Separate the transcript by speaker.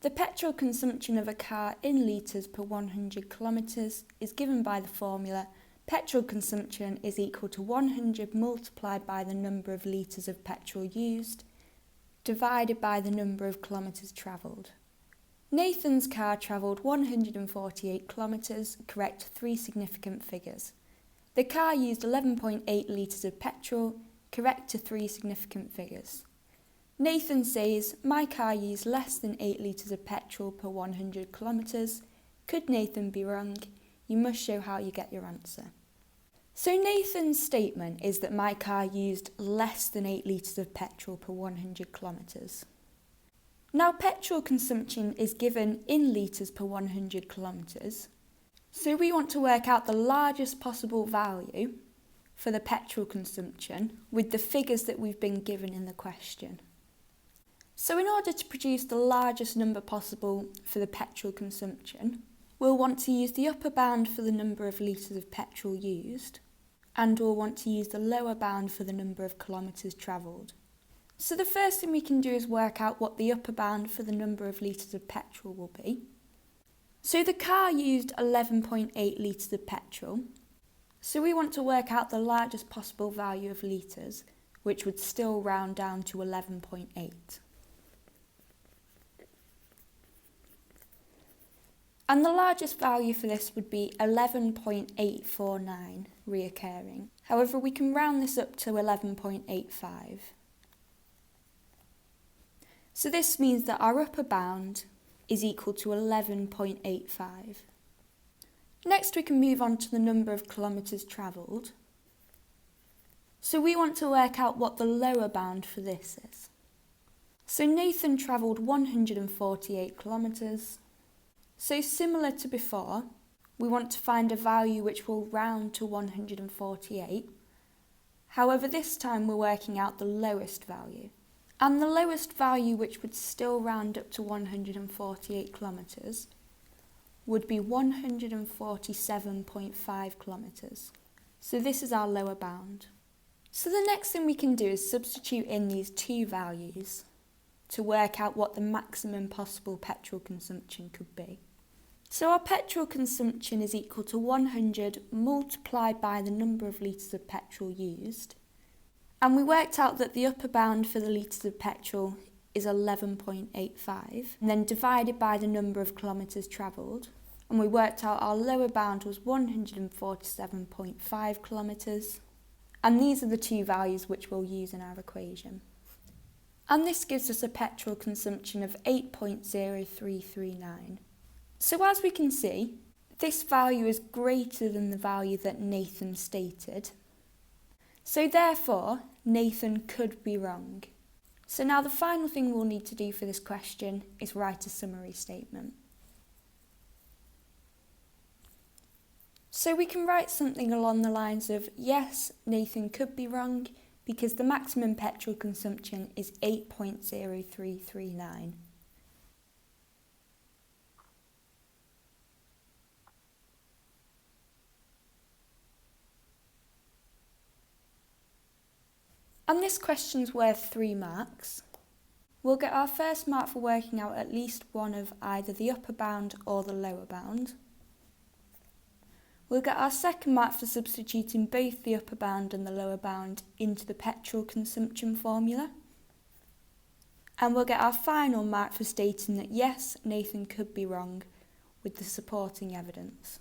Speaker 1: The petrol consumption of a car in litres per 100 kilometres is given by the formula petrol consumption is equal to 100 multiplied by the number of litres of petrol used, divided by the number of kilometres travelled. Nathan's car travelled 148 kilometres, correct 3 significant figures. The car used 11.8 litres of petrol, correct to 3 significant figures. Nathan says, my car used less than 8 litres of petrol per 100 kilometres. Could Nathan be wrong? You must show how you get your answer. So Nathan's statement is that my car used less than 8 litres of petrol per 100 kilometres. Now petrol consumption is given in litres per 100 kilometres. So we want to work out the largest possible value for the petrol consumption with the figures that we've been given in the question. So in order to produce the largest number possible for the petrol consumption, we'll want to use the upper bound for the number of litres of petrol used, and we'll want to use the lower bound for the number of kilometres travelled. So the first thing we can do is work out what the upper bound for the number of litres of petrol will be. So the car used 11.8 litres of petrol, so we want to work out the largest possible value of litres, which would still round down to 11.8. And the largest value for this would be 11.849 reoccurring. However, we can round this up to 11.85. So this means that our upper bound is equal to 11.85. Next, we can move on to the number of kilometres travelled. So we want to work out what the lower bound for this is. So Nathan travelled 148 kilometres. So similar to before, we want to find a value which will round to 148. However, this time we're working out the lowest value. And the lowest value, which would still round up to 148 kilometres, would be 147.5 kilometres. So this is our lower bound. So the next thing we can do is substitute in these two values to work out what the maximum possible petrol consumption could be. So our petrol consumption is equal to 100 multiplied by the number of litres of petrol used. And we worked out that the upper bound for the litres of petrol is 11.85, and then divided by the number of kilometres travelled. And we worked out our lower bound was 147.5 kilometres. And these are the two values which we'll use in our equation. And this gives us a petrol consumption of 8.0339. So as we can see, this value is greater than the value that Nathan stated. So therefore, Nathan could be wrong. So now the final thing we'll need to do for this question is write a summary statement. So we can write something along the lines of, yes, Nathan could be wrong because the maximum petrol consumption is 8.0339. And this question's worth 3 marks. We'll get our first mark for working out at least one of either the upper bound or the lower bound. We'll get our second mark for substituting both the upper bound and the lower bound into the petrol consumption formula. And we'll get our final mark for stating that yes, Nathan could be wrong with the supporting evidence.